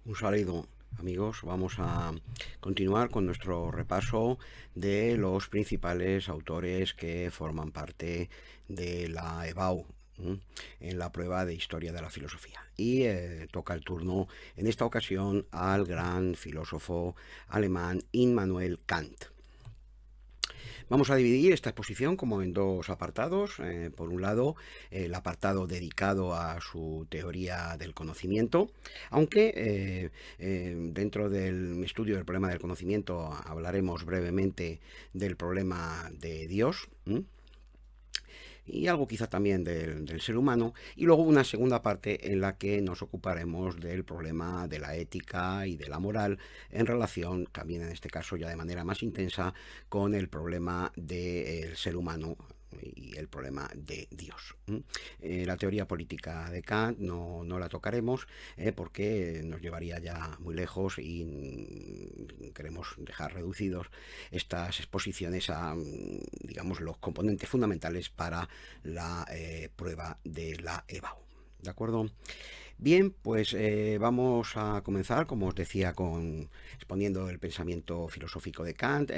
Un saludo, amigos. Vamos a continuar con nuestro repaso de los principales autores que forman parte de la EBAU en la prueba de historia de la filosofía. Y toca el turno en esta ocasión al gran filósofo alemán Immanuel Kant. Vamos a dividir esta exposición como en dos apartados. Por un lado, el apartado dedicado a su teoría del conocimiento, aunque dentro del estudio del problema del conocimiento hablaremos brevemente del problema de Dios. Y algo quizá también del ser humano, y luego una segunda parte en la que nos ocuparemos del problema de la ética y de la moral en relación, también en este caso ya de manera más intensa, con el problema del ser humano y el problema de Dios. La teoría política de Kant no la tocaremos porque nos llevaría ya muy lejos y queremos dejar reducidos estas exposiciones a, digamos, los componentes fundamentales para la prueba de la EBAU. ¿De acuerdo? Bien, pues vamos a comenzar, como os decía, exponiendo el pensamiento filosófico de Kant,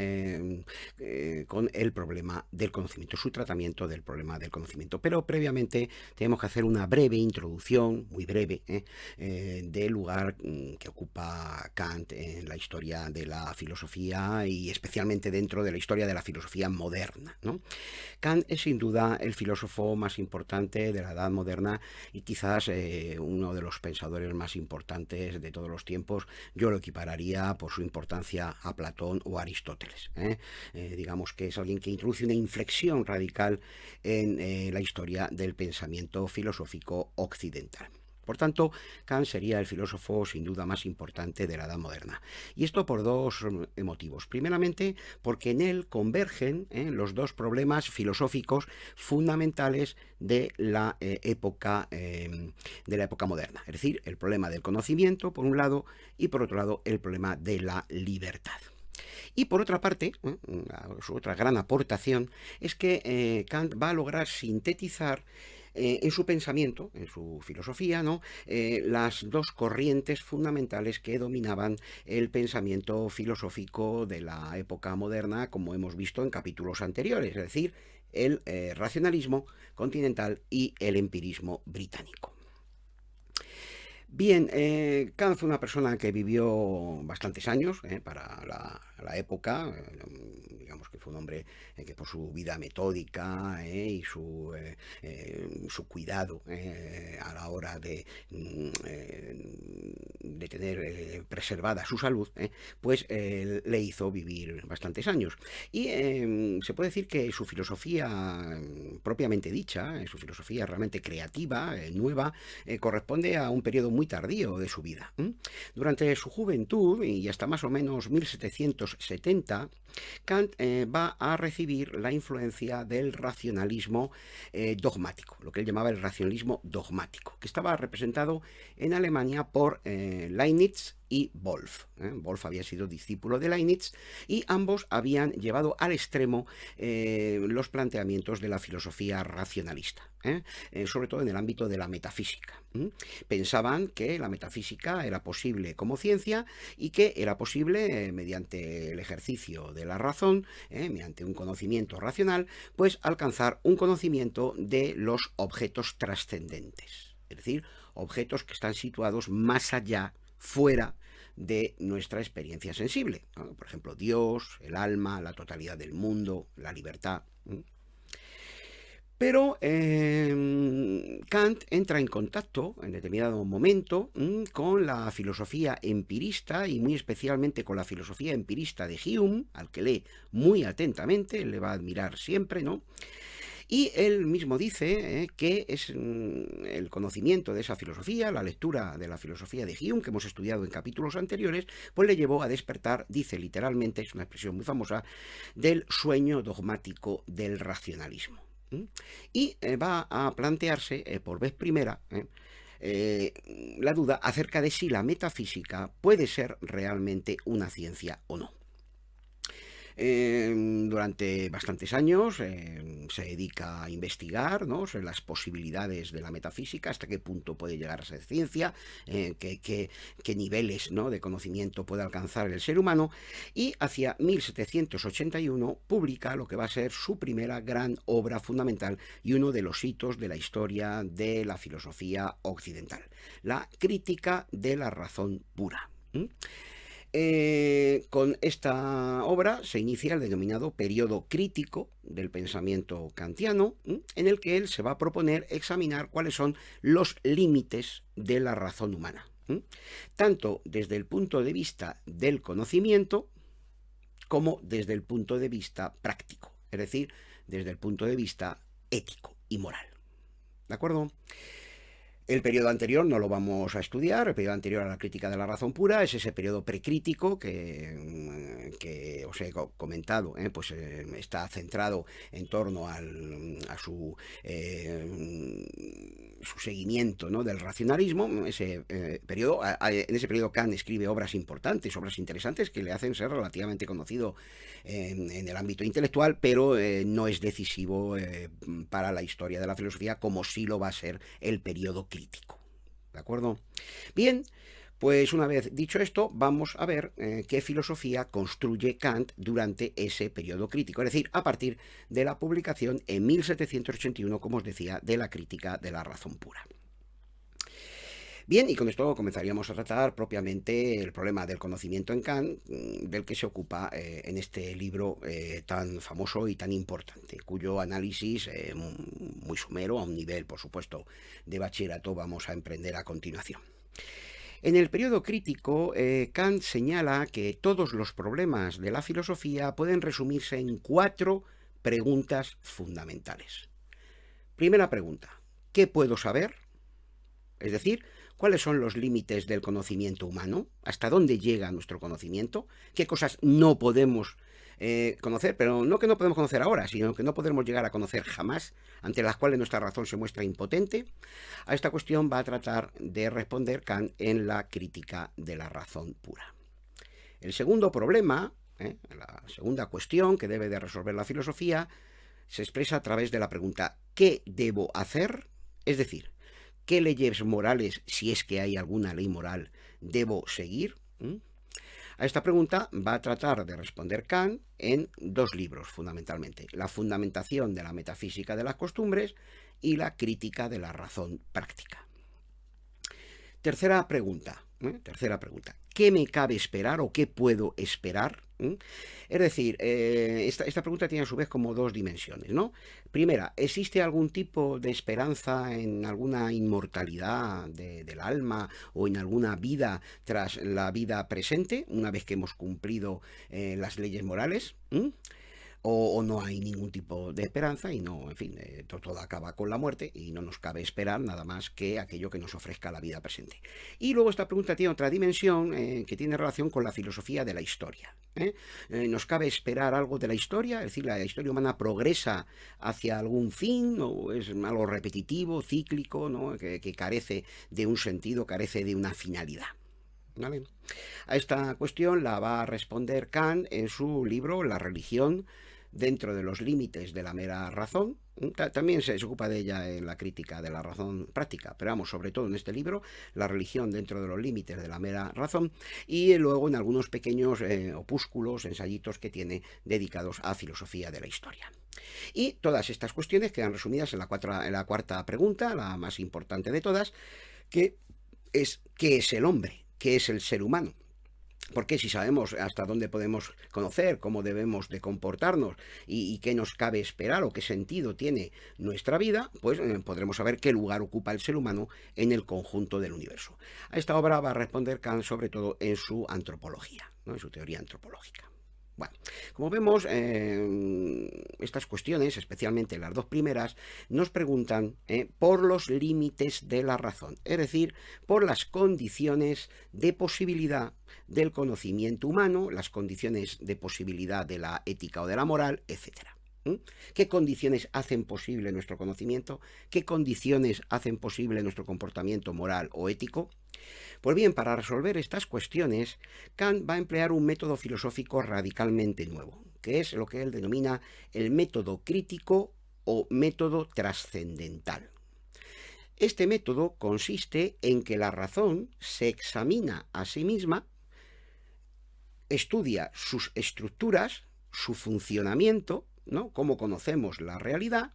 con el problema del conocimiento, su tratamiento del problema del conocimiento. Pero previamente tenemos que hacer una breve introducción, muy breve, del lugar que ocupa Kant en la historia de la filosofía y especialmente dentro de la historia de la filosofía moderna, ¿no? Kant es sin duda el filósofo más importante de la Edad Moderna y quizás uno de los pensadores más importantes de todos los tiempos. Yo lo equipararía por su importancia a Platón o Aristóteles. Digamos que es alguien que introduce una inflexión radical en la historia del pensamiento filosófico occidental. Por tanto, Kant sería el filósofo sin duda más importante de la Edad Moderna. Y esto por dos motivos. Primeramente, porque en él convergen los dos problemas filosóficos fundamentales de la época moderna. Es decir, el problema del conocimiento, por un lado, y por otro lado, el problema de la libertad. Y por otra parte, su otra gran aportación es que Kant va a lograr sintetizar en su pensamiento, en su filosofía, ¿no? Las dos corrientes fundamentales que dominaban el pensamiento filosófico de la época moderna, como hemos visto en capítulos anteriores, es decir, el racionalismo continental y el empirismo británico. Bien, Kant fue una persona que vivió bastantes años para la época, digamos que fue un hombre que por su vida metódica su cuidado a la hora de tener preservada su salud, pues le hizo vivir bastantes años. Y se puede decir que su filosofía propiamente dicha, su filosofía realmente creativa, nueva, corresponde a un periodo muy tardío de su vida. Durante su juventud y hasta más o menos 1770, Kant va a recibir la influencia del racionalismo dogmático, lo que él llamaba el racionalismo dogmático, que estaba representado en Alemania por Leibniz y Wolff. Wolff había sido discípulo de Leibniz y ambos habían llevado al extremo los planteamientos de la filosofía racionalista, sobre todo en el ámbito de la metafísica. Pensaban que la metafísica era posible como ciencia y que era posible, mediante el ejercicio de la razón, mediante un conocimiento racional, pues alcanzar un conocimiento de los objetos trascendentes, es decir, objetos que están situados más allá, fuera de nuestra experiencia sensible, ¿no? Por ejemplo, Dios, el alma, la totalidad del mundo, la libertad. Pero Kant entra en contacto en determinado momento con la filosofía empirista y muy especialmente con la filosofía empirista de Hume, al que lee muy atentamente, le va a admirar siempre, ¿no? Y él mismo dice que es el conocimiento de esa filosofía, la lectura de la filosofía de Hume, que hemos estudiado en capítulos anteriores, pues le llevó a despertar, dice literalmente, es una expresión muy famosa, del sueño dogmático del racionalismo. Y va a plantearse por vez primera la duda acerca de si la metafísica puede ser realmente una ciencia o no. Durante bastantes años se dedica a investigar, ¿no?, sobre las posibilidades de la metafísica, hasta qué punto puede llegar a ser ciencia, qué niveles, ¿no?, de conocimiento puede alcanzar el ser humano, y hacia 1781 publica lo que va a ser su primera gran obra fundamental y uno de los hitos de la historia de la filosofía occidental, la Crítica de la razón pura. Con esta obra se inicia el denominado periodo crítico del pensamiento kantiano, en el que él se va a proponer examinar cuáles son los límites de la razón humana, tanto desde el punto de vista del conocimiento como desde el punto de vista práctico, es decir, desde el punto de vista ético y moral. ¿De acuerdo? El periodo anterior no lo vamos a estudiar. El periodo anterior a la Crítica de la razón pura es ese periodo precrítico que os he comentado, pues está centrado en torno a su seguimiento, ¿no?, del racionalismo. En ese periodo Kant escribe obras importantes, obras interesantes que le hacen ser relativamente conocido en el ámbito intelectual, pero no es decisivo para la historia de la filosofía, como sí lo va a ser el periodo crítico. ¿De acuerdo? Bien, pues una vez dicho esto, vamos a ver qué filosofía construye Kant durante ese periodo crítico, es decir, a partir de la publicación en 1781, como os decía, de la Crítica de la razón pura. Bien, y con esto comenzaríamos a tratar propiamente el problema del conocimiento en Kant, del que se ocupa en este libro tan famoso y tan importante, cuyo análisis muy somero, a un nivel, por supuesto, de bachillerato, vamos a emprender a continuación. En el periodo crítico, Kant señala que todos los problemas de la filosofía pueden resumirse en 4 preguntas fundamentales. Primera pregunta: ¿qué puedo saber? Es decir, ¿cuáles son los límites del conocimiento humano? ¿Hasta dónde llega nuestro conocimiento? ¿Qué cosas no podemos conocer? Pero no que no podemos conocer ahora, sino que no podremos llegar a conocer jamás, ante las cuales nuestra razón se muestra impotente. A esta cuestión va a tratar de responder Kant en la Crítica de la razón pura. El segundo problema, la segunda cuestión que debe de resolver la filosofía, se expresa a través de la pregunta: ¿qué debo hacer? Es decir, ¿qué leyes morales, si es que hay alguna ley moral, debo seguir? A esta pregunta va a tratar de responder Kant en 2 libros, fundamentalmente: La fundamentación de la metafísica de las costumbres y La crítica de la razón práctica. Tercera pregunta. ¿Qué me cabe esperar o qué puedo esperar? Es decir, esta pregunta tiene a su vez como 2 dimensiones, ¿no? Primera, ¿existe algún tipo de esperanza en alguna inmortalidad del alma o en alguna vida tras la vida presente, una vez que hemos cumplido las leyes morales? O no hay ningún tipo de esperanza y no, en fin, todo acaba con la muerte y no nos cabe esperar nada más que aquello que nos ofrezca la vida presente. Y luego esta pregunta tiene otra dimensión que tiene relación con la filosofía de la historia. ¿Nos cabe esperar algo de la historia? Es decir, ¿la historia humana progresa hacia algún fin o es algo repetitivo, cíclico, ¿no?, que carece de un sentido, carece de una finalidad? ¿Vale? A esta cuestión la va a responder Kant en su libro La religión dentro de los límites de la mera razón. También se ocupa de ella en la Crítica de la razón práctica, pero vamos, sobre todo en este libro, La religión dentro de los límites de la mera razón, y luego en algunos pequeños opúsculos, ensayitos que tiene dedicados a filosofía de la historia. Y todas estas cuestiones quedan resumidas en la cuarta pregunta, la más importante de todas, que es: ¿qué es el hombre? ¿Qué es el ser humano? Porque si sabemos hasta dónde podemos conocer, cómo debemos de comportarnos y qué nos cabe esperar o qué sentido tiene nuestra vida, pues podremos saber qué lugar ocupa el ser humano en el conjunto del universo. A esta obra va a responder Kant sobre todo en su antropología, ¿no?, en su teoría antropológica. Bueno, como vemos, estas cuestiones, especialmente las 2 primeras, nos preguntan por los límites de la razón, es decir, por las condiciones de posibilidad del conocimiento humano, las condiciones de posibilidad de la ética o de la moral, etc. ¿Mm? ¿Qué condiciones hacen posible nuestro conocimiento? ¿Qué condiciones hacen posible nuestro comportamiento moral o ético? Pues bien, para resolver estas cuestiones, Kant va a emplear un método filosófico radicalmente nuevo, que es lo que él denomina el método crítico o método trascendental. Este método consiste en que la razón se examina a sí misma, estudia sus estructuras, su funcionamiento, ¿no? Cómo conocemos la realidad,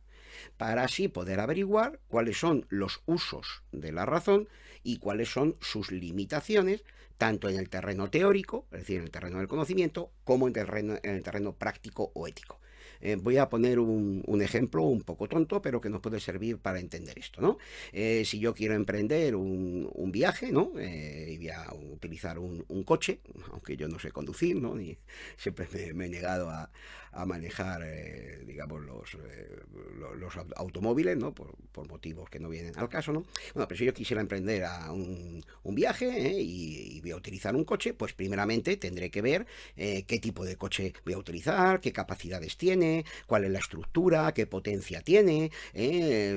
para así poder averiguar cuáles son los usos de la razón y cuáles son sus limitaciones, tanto en el terreno teórico, es decir, en el terreno del conocimiento, como en el terreno práctico o ético. Voy a poner un ejemplo un poco tonto, pero que nos puede servir para entender esto, ¿no? Si yo quiero emprender un viaje, ¿no? Y voy a utilizar un coche, aunque yo no sé conducir, ¿no? Ni, siempre me he negado a manejar, digamos, los automóviles, ¿no? Por motivos que no vienen al caso, ¿no? Bueno, pero si yo quisiera emprender un viaje, y voy a utilizar un coche, pues primeramente tendré que ver qué tipo de coche voy a utilizar, qué capacidades tiene, cuál es la estructura, qué potencia tiene,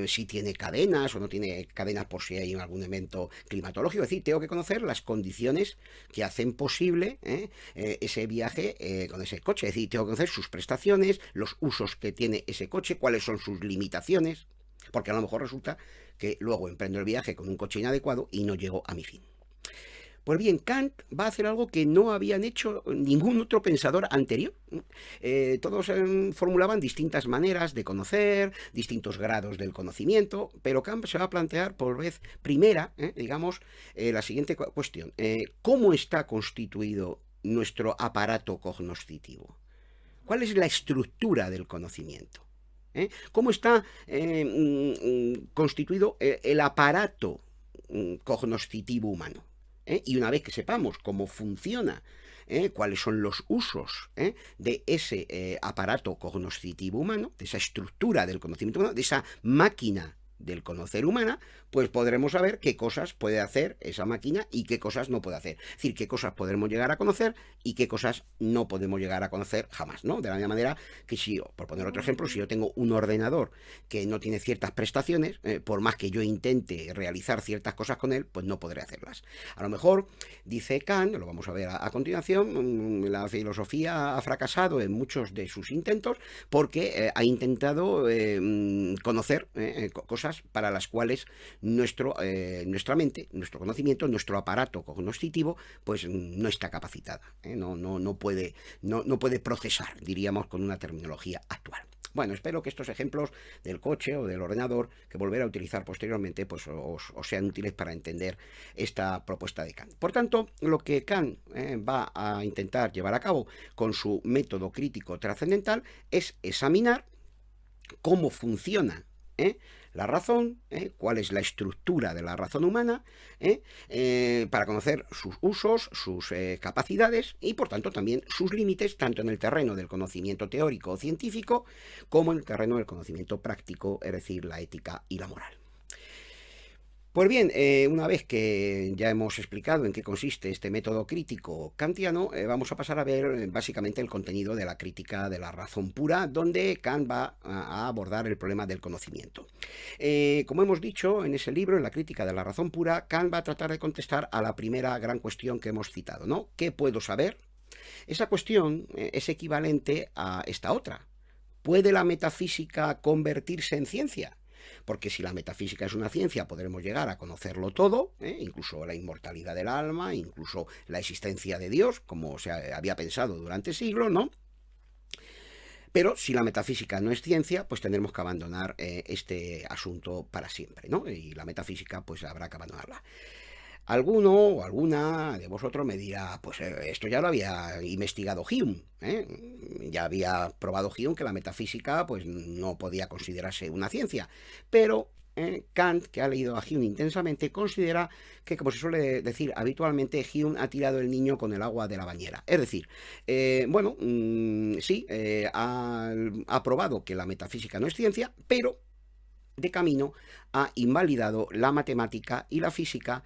si tiene cadenas o no tiene cadenas por si hay algún evento climatológico. Es decir, tengo que conocer las condiciones que hacen posible ese viaje con ese coche. Es decir, tengo que conocer sus prestaciones, los usos que tiene ese coche, cuáles son sus limitaciones, porque a lo mejor resulta que luego emprendo el viaje con un coche inadecuado y no llego a mi fin. Pues bien, Kant va a hacer algo que no habían hecho ningún otro pensador anterior. Todos formulaban distintas maneras de conocer, distintos grados del conocimiento, pero Kant se va a plantear por vez primera, digamos, la siguiente cuestión. ¿Cómo está constituido nuestro aparato cognoscitivo? ¿Cuál es la estructura del conocimiento? ¿Cómo está constituido el aparato cognoscitivo humano? Y una vez que sepamos cómo funciona, cuáles son los usos de ese aparato cognoscitivo humano, de esa estructura del conocimiento humano, de esa máquina del conocer humana, pues podremos saber qué cosas puede hacer esa máquina y qué cosas no puede hacer. Es decir, qué cosas podremos llegar a conocer y qué cosas no podemos llegar a conocer jamás, ¿no? De la misma manera que si, por poner otro ejemplo, si yo tengo un ordenador que no tiene ciertas prestaciones, por más que yo intente realizar ciertas cosas con él, pues no podré hacerlas. A lo mejor, dice Kant, lo vamos a ver a continuación, la filosofía ha fracasado en muchos de sus intentos porque ha intentado conocer cosas para las cuales nuestra mente, nuestro conocimiento, nuestro aparato cognoscitivo, pues no está capacitada, no puede procesar, diríamos con una terminología actual. Bueno, espero que estos ejemplos del coche o del ordenador que volveré a utilizar posteriormente pues os sean útiles para entender esta propuesta de Kant. Por tanto, lo que Kant va a intentar llevar a cabo con su método crítico trascendental es examinar cómo funciona la razón, cuál es la estructura de la razón humana, para conocer sus usos, sus capacidades y por tanto también sus límites, tanto en el terreno del conocimiento teórico o científico como en el terreno del conocimiento práctico, es decir, la ética y la moral. Pues bien, una vez que ya hemos explicado en qué consiste este método crítico kantiano, vamos a pasar a ver básicamente el contenido de la crítica de la razón pura, donde Kant va a abordar el problema del conocimiento. Como hemos dicho en ese libro, en la crítica de la razón pura, Kant va a tratar de contestar a la primera gran cuestión que hemos citado, ¿no? ¿Qué puedo saber? Esa cuestión es equivalente a esta otra. ¿Puede la metafísica convertirse en ciencia? Porque si la metafísica es una ciencia, podremos llegar a conocerlo todo, incluso la inmortalidad del alma, incluso la existencia de Dios, como se había pensado durante siglos, ¿no? Pero si la metafísica no es ciencia, pues tendremos que abandonar este asunto para siempre, ¿no? Y la metafísica, pues habrá que abandonarla. Alguno o alguna de vosotros me dirá, pues esto ya lo había investigado Hume, ya había probado Hume que la metafísica pues no podía considerarse una ciencia, pero Kant, que ha leído a Hume intensamente, considera que, como se suele decir habitualmente, Hume ha tirado el niño con el agua de la bañera. Es decir, sí, ha probado que la metafísica no es ciencia, pero de camino ha invalidado la matemática y la física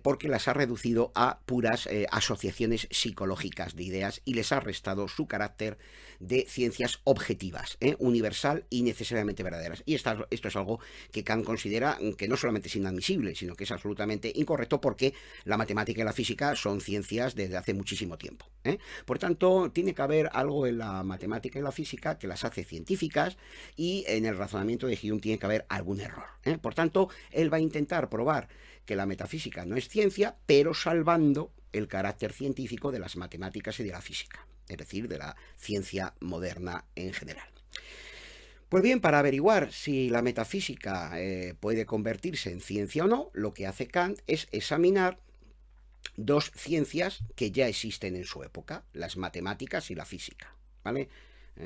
porque las ha reducido a puras asociaciones psicológicas de ideas y les ha restado su carácter de ciencias objetivas, universal y necesariamente verdaderas. Y esto es algo que Kant considera que no solamente es inadmisible, sino que es absolutamente incorrecto, porque la matemática y la física son ciencias desde hace muchísimo tiempo. Por tanto, tiene que haber algo en la matemática y la física que las hace científicas, y en el razonamiento de Hume tiene que haber algún error. Por tanto, él va a intentar probar que la metafísica no es ciencia, pero salvando el carácter científico de las matemáticas y de la física, es decir, de la ciencia moderna en general. Pues bien, para averiguar si la metafísica puede convertirse en ciencia o no, lo que hace Kant es examinar dos ciencias que ya existen en su época, las matemáticas y la física, ¿vale?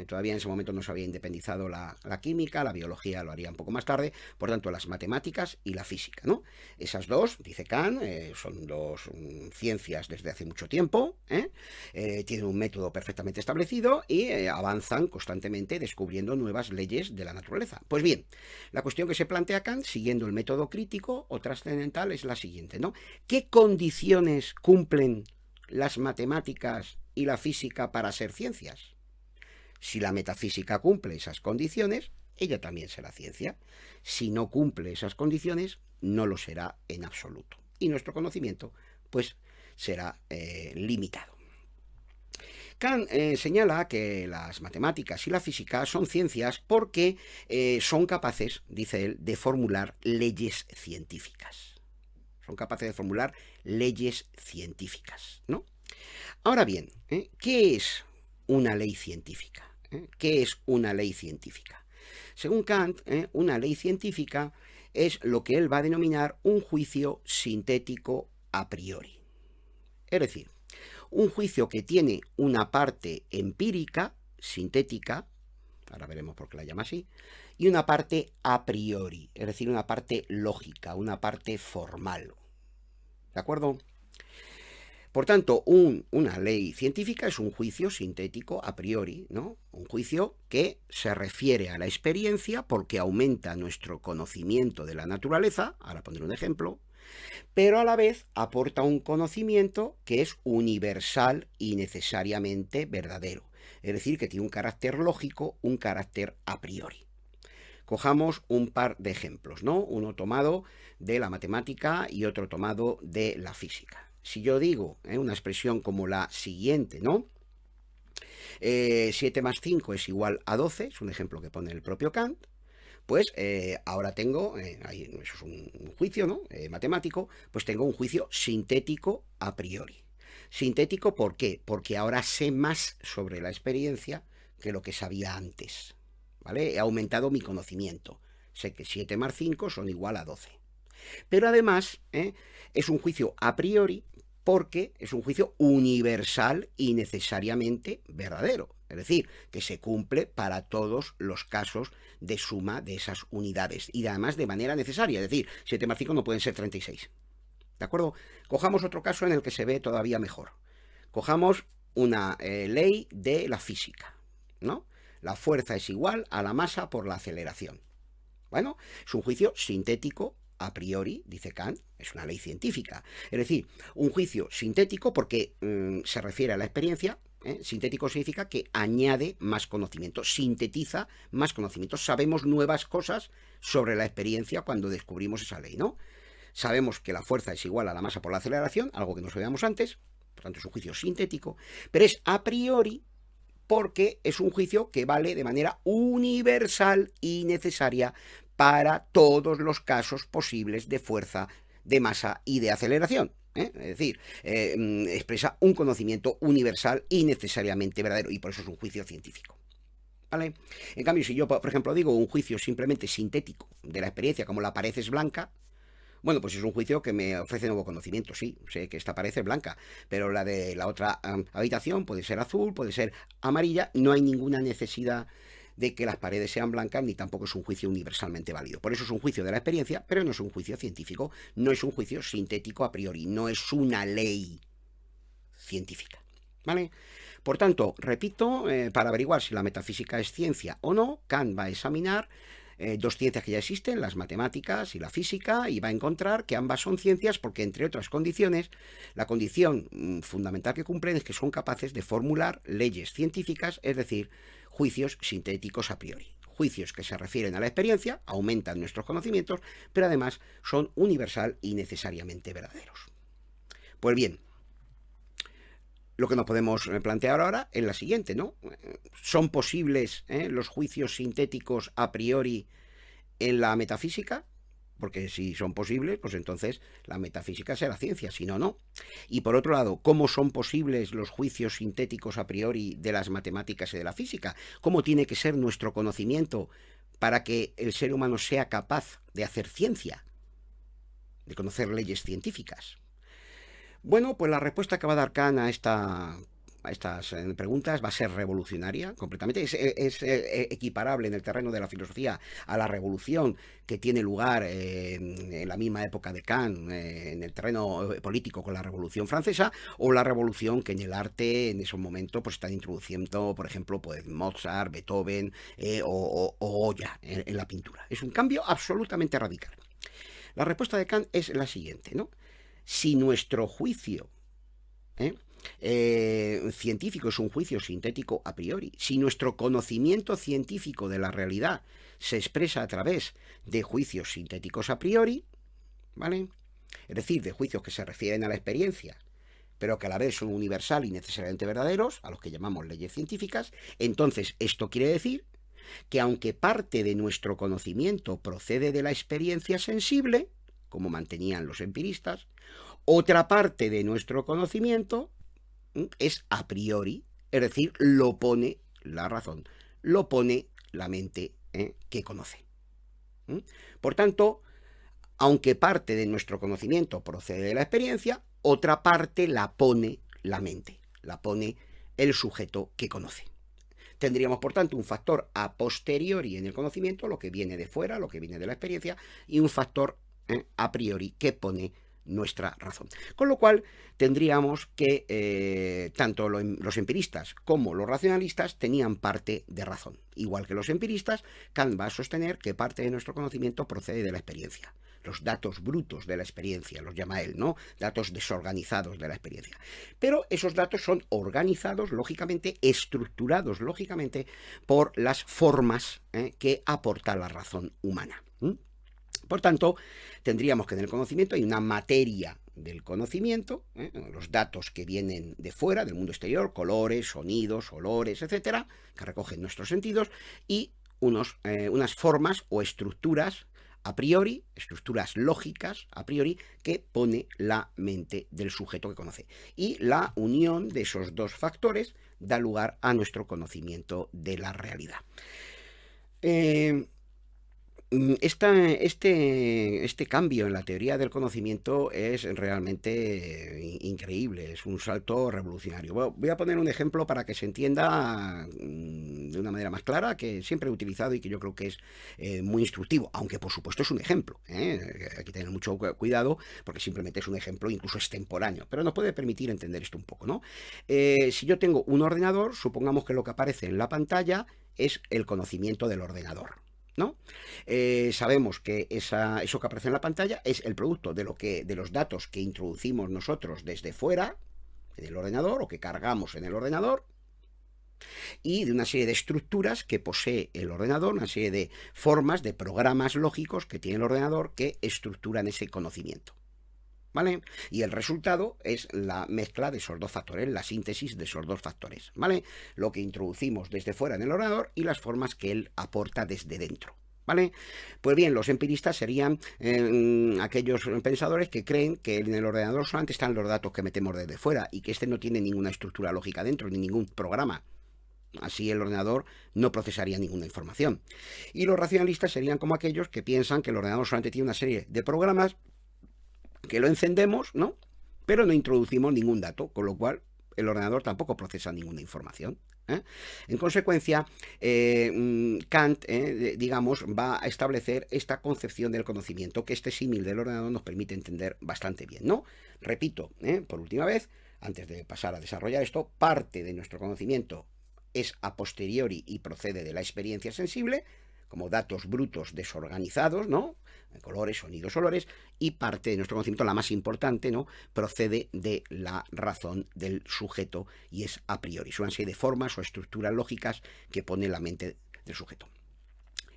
Todavía en ese momento no se había independizado la química, la biología lo haría un poco más tarde, por tanto las matemáticas y la física, ¿no? Esas dos, dice Kant, son dos ciencias desde hace mucho tiempo, tienen un método perfectamente establecido y avanzan constantemente descubriendo nuevas leyes de la naturaleza. Pues bien, la cuestión que se plantea Kant, siguiendo el método crítico o trascendental, es la siguiente, ¿no? ¿Qué condiciones cumplen las matemáticas y la física para ser ciencias? Si la metafísica cumple esas condiciones, ella también será ciencia. Si no cumple esas condiciones, no lo será en absoluto. Y nuestro conocimiento, pues, será limitado. Kant señala que las matemáticas y la física son ciencias porque son capaces, dice él, de formular leyes científicas. Son capaces de formular leyes científicas, ¿no? Ahora bien, ¿qué es una ley científica? ¿Qué es una ley científica? Según Kant, una ley científica es lo que él va a denominar un juicio sintético a priori. Es decir, un juicio que tiene una parte empírica, sintética, ahora veremos por qué la llama así, y una parte a priori, es decir, una parte lógica, una parte formal. ¿De acuerdo? Por tanto, una ley científica es un juicio sintético a priori, ¿no? Un juicio que se refiere a la experiencia porque aumenta nuestro conocimiento de la naturaleza, ahora pondré un ejemplo, pero a la vez aporta un conocimiento que es universal y necesariamente verdadero, es decir, que tiene un carácter lógico, un carácter a priori. Cojamos un par de ejemplos, ¿no? Uno tomado de la matemática y otro tomado de la física. Si yo digo una expresión como la siguiente, ¿no? 7 más 5 es igual a 12, es un ejemplo que pone el propio Kant, pues ahora tengo, eso es un juicio, ¿no? Matemático, pues tengo un juicio sintético a priori. Sintético, ¿por qué? Porque ahora sé más sobre la experiencia que lo que sabía antes, ¿vale? He aumentado mi conocimiento. Sé que 7 más 5 son igual a 12. Pero además es un juicio a priori porque es un juicio universal y necesariamente verdadero. Es decir, que se cumple para todos los casos de suma de esas unidades y además de manera necesaria. Es decir, 7 más 5 no pueden ser 36. ¿De acuerdo? Cojamos otro caso en el que se ve todavía mejor. Cojamos una ley de la física, ¿no? La fuerza es igual a la masa por la aceleración. Bueno, es un juicio sintético a priori, dice Kant, es una ley científica. Es decir, un juicio sintético porque se refiere a la experiencia. Sintético significa que añade más conocimiento, sintetiza más conocimiento. Sabemos nuevas cosas sobre la experiencia cuando descubrimos esa ley, ¿no? Sabemos que la fuerza es igual a la masa por la aceleración, algo que no sabíamos antes, por tanto es un juicio sintético, pero es a priori porque es un juicio que vale de manera universal y necesaria para todos los casos posibles de fuerza, de masa y de aceleración. Es decir, expresa un conocimiento universal y necesariamente verdadero, y por eso es un juicio científico. ¿Vale? En cambio, si yo, por ejemplo, digo un juicio simplemente sintético de la experiencia, como la pared es blanca, bueno, pues es un juicio que me ofrece nuevo conocimiento, sí, sé que esta pared es blanca, pero la de la otra habitación puede ser azul, puede ser amarilla, no hay ninguna necesidad de que las paredes sean blancas, ni tampoco es un juicio universalmente válido. Por eso es un juicio de la experiencia, pero no es un juicio científico, no es un juicio sintético a priori, no es una ley científica, ¿vale? Por tanto, repito, para averiguar si la metafísica es ciencia o no, Kant va a examinar dos ciencias que ya existen, las matemáticas y la física, y va a encontrar que ambas son ciencias porque, entre otras condiciones, la condición fundamental que cumplen es que son capaces de formular leyes científicas, es decir, juicios sintéticos a priori. Juicios que se refieren a la experiencia, aumentan nuestros conocimientos, pero además son universal y necesariamente verdaderos. Pues bien, lo que nos podemos plantear ahora es la siguiente, ¿no? ¿Son posibles los juicios sintéticos a priori en la metafísica? Porque si son posibles, pues entonces la metafísica será ciencia, si no, no. Y por otro lado, ¿cómo son posibles los juicios sintéticos a priori de las matemáticas y de la física? ¿Cómo tiene que ser nuestro conocimiento para que el ser humano sea capaz de hacer ciencia, de conocer leyes científicas? Bueno, pues la respuesta que va a dar Kant a estas preguntas va a ser revolucionaria completamente. Es equiparable en el terreno de la filosofía a la revolución que tiene lugar en la misma época de Kant, en el terreno político con la Revolución Francesa, o la revolución que en el arte en esos momentos pues están introduciendo, por ejemplo, pues Mozart, Beethoven o Goya en la pintura. Es un cambio absolutamente radical. La respuesta de Kant es la siguiente, ¿no? Si nuestro juicio científico es un juicio sintético a priori, si nuestro conocimiento científico de la realidad se expresa a través de juicios sintéticos a priori, ¿vale? Es decir, de juicios que se refieren a la experiencia, pero que a la vez son universal y necesariamente verdaderos, a los que llamamos leyes científicas, entonces esto quiere decir que aunque parte de nuestro conocimiento procede de la experiencia sensible, como mantenían los empiristas, otra parte de nuestro conocimiento es a priori, es decir, lo pone la razón, lo pone la mente que conoce. Por tanto, aunque parte de nuestro conocimiento procede de la experiencia, otra parte la pone la mente, la pone el sujeto que conoce. Tendríamos, por tanto, un factor a posteriori en el conocimiento, lo que viene de fuera, lo que viene de la experiencia, y un factor a priori que pone nuestra razón. Con lo cual tendríamos que tanto los empiristas como los racionalistas tenían parte de razón. Igual que los empiristas, Kant va a sostener que parte de nuestro conocimiento procede de la experiencia. Los datos brutos de la experiencia, los llama él, ¿no? Datos desorganizados de la experiencia. Pero esos datos son organizados, lógicamente, estructurados, lógicamente, por las formas que aporta la razón humana. Por tanto, tendríamos que en el conocimiento hay una materia del conocimiento, los datos que vienen de fuera, del mundo exterior, colores, sonidos, olores, etcétera, que recogen nuestros sentidos, y unas formas o estructuras a priori, estructuras lógicas a priori, que pone la mente del sujeto que conoce. Y la unión de esos dos factores da lugar a nuestro conocimiento de la realidad. Este cambio en la teoría del conocimiento es realmente increíble, es un salto revolucionario. Bueno, voy a poner un ejemplo para que se entienda de una manera más clara, que siempre he utilizado y que yo creo que es muy instructivo, aunque por supuesto es un ejemplo. Hay que tener mucho cuidado porque simplemente es un ejemplo, incluso extemporáneo, pero nos puede permitir entender esto un poco, ¿no? Si yo tengo un ordenador, supongamos que lo que aparece en la pantalla es el conocimiento del ordenador, ¿no? Sabemos que eso que aparece en la pantalla es el producto de los datos que introducimos nosotros desde fuera en el ordenador o que cargamos en el ordenador, y de una serie de estructuras que posee el ordenador, una serie de formas, de programas lógicos que tiene el ordenador que estructuran ese conocimiento, ¿vale? Y el resultado es la mezcla de esos dos factores, la síntesis de esos dos factores, ¿vale? Lo que introducimos desde fuera en el ordenador y las formas que él aporta desde dentro, ¿vale? Pues bien, los empiristas serían aquellos pensadores que creen que en el ordenador solamente están los datos que metemos desde fuera y que este no tiene ninguna estructura lógica dentro, ni ningún programa. Así el ordenador no procesaría ninguna información. Y los racionalistas serían como aquellos que piensan que el ordenador solamente tiene una serie de programas que lo encendemos, ¿no? Pero no introducimos ningún dato, con lo cual el ordenador tampoco procesa ninguna información. En consecuencia, Kant, digamos, va a establecer esta concepción del conocimiento, que este símil del ordenador nos permite entender bastante bien, ¿no? Repito, por última vez, antes de pasar a desarrollar esto, parte de nuestro conocimiento es a posteriori y procede de la experiencia sensible, como datos brutos desorganizados, ¿no? Colores, sonidos, olores, y parte de nuestro conocimiento, la más importante, ¿no? Procede de la razón del sujeto y es a priori. Son una serie de formas o estructuras lógicas que pone la mente del sujeto.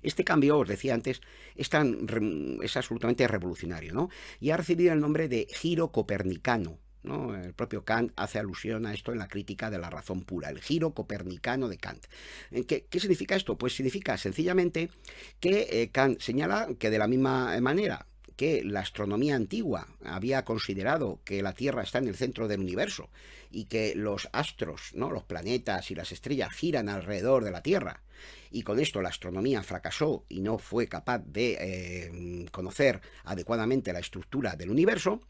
Este cambio, os decía antes, es absolutamente revolucionario, ¿no? Y ha recibido el nombre de giro copernicano, ¿no? El propio Kant hace alusión a esto en la crítica de la razón pura, el giro copernicano de Kant. ¿Qué significa esto? Pues significa sencillamente que Kant señala que de la misma manera que la astronomía antigua había considerado que la Tierra está en el centro del universo y que los astros, ¿no? Los planetas y las estrellas giran alrededor de la Tierra, y con esto la astronomía fracasó y no fue capaz de conocer adecuadamente la estructura del universo,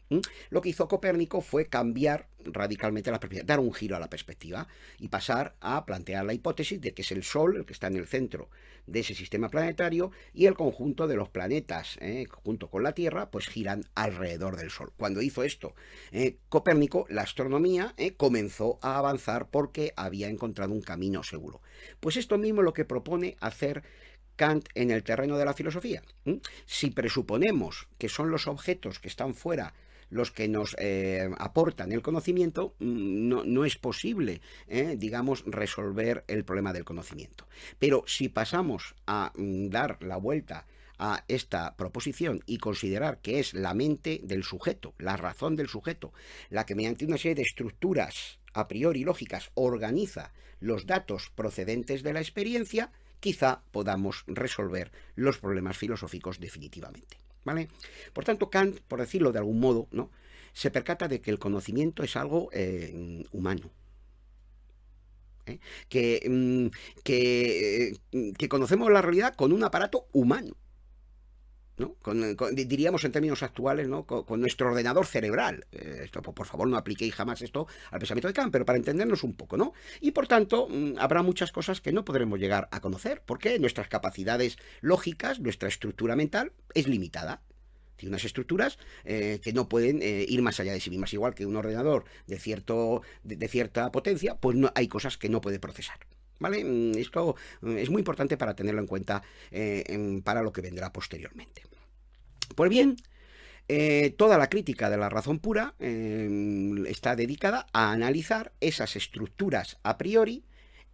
lo que hizo Copérnico fue cambiar radicalmente la perspectiva, dar un giro a la perspectiva y pasar a plantear la hipótesis de que es el Sol el que está en el centro de ese sistema planetario y el conjunto de los planetas, junto con la Tierra, pues giran alrededor del Sol. Cuando hizo esto Copérnico, la astronomía comenzó a avanzar porque había encontrado un camino seguro. Pues esto mismo es lo que propone hacer Kant en el terreno de la filosofía. Si presuponemos que son los objetos que están fuera los que nos aportan el conocimiento, no es posible, digamos, resolver el problema del conocimiento. Pero si pasamos a dar la vuelta a esta proposición y considerar que es la mente del sujeto, la razón del sujeto, la que mediante una serie de estructuras a priori lógicas organiza los datos procedentes de la experiencia, quizá podamos resolver los problemas filosóficos definitivamente, ¿vale? Por tanto, Kant, por decirlo de algún modo, ¿no?, se percata de que el conocimiento es algo humano. Que conocemos la realidad con un aparato humano, ¿no? Diríamos en términos actuales, ¿no?, con nuestro ordenador cerebral. Esto, por favor, no apliquéis jamás esto al pensamiento de Kant, pero para entendernos un poco, ¿no? Y por tanto, habrá muchas cosas que no podremos llegar a conocer, porque nuestras capacidades lógicas, nuestra estructura mental es limitada. Tiene unas estructuras que no pueden ir más allá de sí mismas, igual que un ordenador de cierta potencia, pues no, hay cosas que no puede procesar, ¿vale? Esto es muy importante para tenerlo en cuenta para lo que vendrá posteriormente. Pues bien, toda la crítica de la razón pura está dedicada a analizar esas estructuras a priori,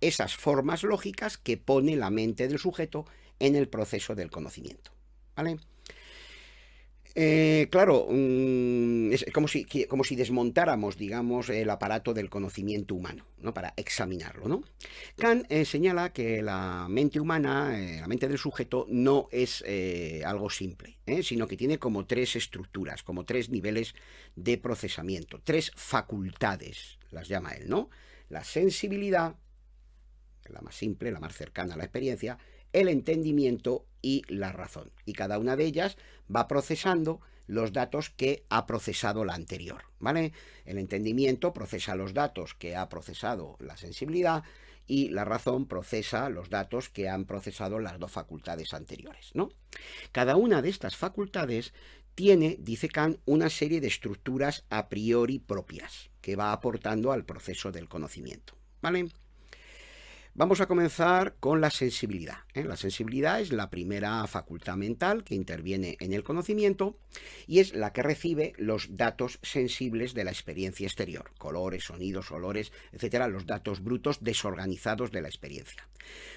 esas formas lógicas que pone la mente del sujeto en el proceso del conocimiento, ¿vale? Claro, es como si desmontáramos, digamos, el aparato del conocimiento humano, ¿no?, para examinarlo, ¿no? Kant señala que la mente humana, la mente del sujeto, no es algo simple, sino que tiene como tres estructuras, como tres niveles de procesamiento, tres facultades, las llama él, ¿no? La sensibilidad, la más simple, la más cercana a la experiencia, el entendimiento y la razón. Y cada una de ellas va procesando los datos que ha procesado la anterior, ¿vale? El entendimiento procesa los datos que ha procesado la sensibilidad y la razón procesa los datos que han procesado las dos facultades anteriores, ¿no? Cada una de estas facultades tiene, dice Kant, una serie de estructuras a priori propias que va aportando al proceso del conocimiento, ¿vale? Vamos a comenzar con la sensibilidad. La sensibilidad es la primera facultad mental que interviene en el conocimiento y es la que recibe los datos sensibles de la experiencia exterior, colores, sonidos, olores, etcétera, los datos brutos desorganizados de la experiencia.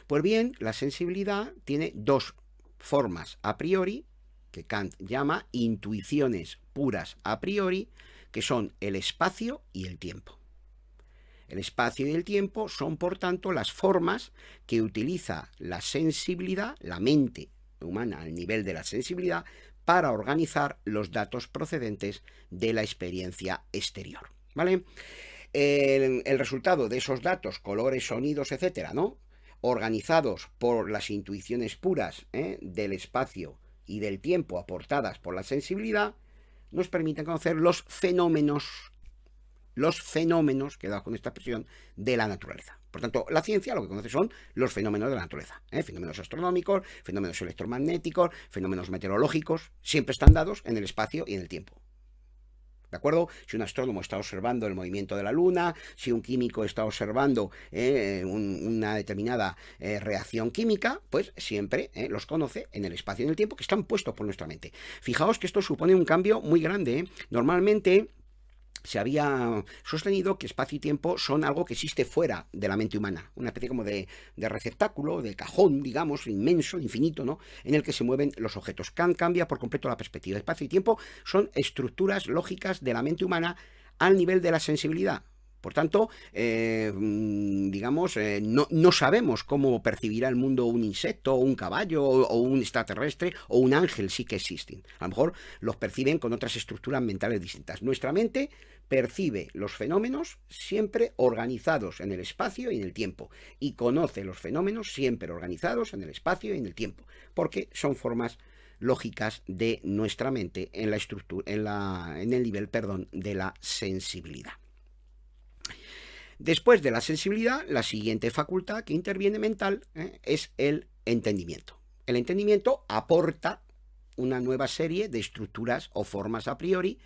Pues bien, la sensibilidad tiene dos formas a priori, que Kant llama intuiciones puras a priori, que son el espacio y el tiempo. El espacio y el tiempo son, por tanto, las formas que utiliza la sensibilidad, la mente humana al nivel de la sensibilidad, para organizar los datos procedentes de la experiencia exterior, ¿vale? El resultado de esos datos, colores, sonidos, etcétera, ¿no?, organizados por las intuiciones puras del espacio y del tiempo aportadas por la sensibilidad, nos permiten conocer los fenómenos, quedaos con esta expresión, de la naturaleza. Por tanto, la ciencia lo que conoce son los fenómenos de la naturaleza, fenómenos astronómicos, fenómenos electromagnéticos, fenómenos meteorológicos, siempre están dados en el espacio y en el tiempo. ¿De acuerdo? Si un astrónomo está observando el movimiento de la Luna, si un químico está observando una determinada reacción química, pues siempre los conoce en el espacio y en el tiempo que están puestos por nuestra mente. Fijaos que esto supone un cambio muy grande, ¿eh? Normalmente se había sostenido que espacio y tiempo son algo que existe fuera de la mente humana, una especie como de receptáculo, de cajón, digamos, inmenso, infinito, ¿no? En el que se mueven los objetos. Kant cambia por completo la perspectiva. Espacio y tiempo son estructuras lógicas de la mente humana al nivel de la sensibilidad. Por tanto, digamos, no sabemos cómo percibirá el mundo un insecto, o un caballo, o un extraterrestre, o un ángel, sí que existen. A lo mejor los perciben con otras estructuras mentales distintas. Nuestra mente percibe los fenómenos siempre organizados en el espacio y en el tiempo, y conoce los fenómenos siempre organizados en el espacio y en el tiempo, porque son formas lógicas de nuestra mente en la estructura, en el nivel, perdón, de la sensibilidad. Después de la sensibilidad, la siguiente facultad que interviene mental es el entendimiento. El entendimiento aporta una nueva serie de estructuras o formas a priori